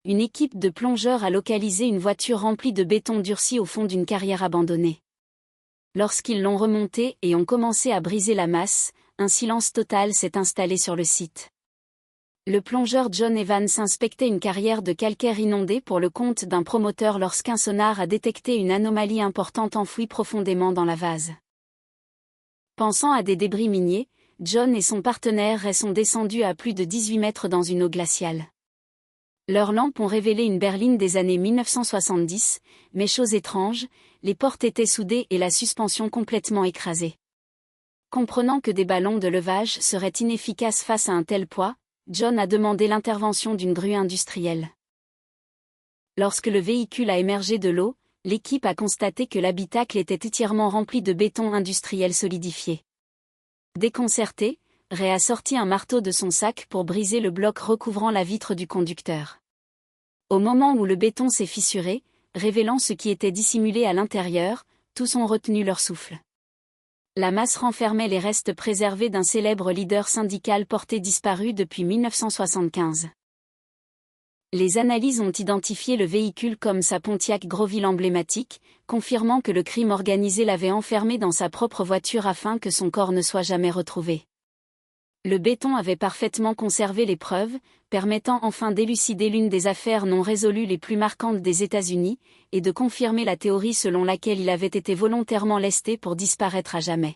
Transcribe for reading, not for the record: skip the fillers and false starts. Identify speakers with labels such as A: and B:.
A: une équipe de plongeurs a localisé une voiture remplie de béton durci au fond d'une carrière abandonnée. Lorsqu'ils l'ont remontée et ont commencé à briser la masse, un silence total s'est installé sur le site. Le plongeur John Evans inspectait une carrière de calcaire inondée pour le compte d'un promoteur lorsqu'un sonar a détecté une anomalie importante enfouie profondément dans la vase. Pensant à des débris miniers, John et son partenaire sont descendus à plus de 18 mètres dans une eau glaciale. Leurs lampes ont révélé une berline des années 1970, mais chose étrange, les portes étaient soudées et la suspension complètement écrasée. Comprenant que des ballons de levage seraient inefficaces face à un tel poids, John a demandé l'intervention d'une grue industrielle. Lorsque le véhicule a émergé de l'eau, l'équipe a constaté que l'habitacle était entièrement rempli de béton industriel solidifié. Déconcerté, Ray a sorti un marteau de son sac pour briser le bloc recouvrant la vitre du conducteur. Au moment où le béton s'est fissuré, révélant ce qui était dissimulé à l'intérieur, tous ont retenu leur souffle. La masse renfermait les restes préservés d'un célèbre leader syndical porté disparu depuis 1975. Les analyses ont identifié le véhicule comme sa Pontiac Groville emblématique, confirmant que le crime organisé l'avait enfermé dans sa propre voiture afin que son corps ne soit jamais retrouvé. Le béton avait parfaitement conservé les preuves, permettant enfin d'élucider l'une des affaires non résolues les plus marquantes des États-Unis, et de confirmer la théorie selon laquelle il avait été volontairement lesté pour disparaître à jamais.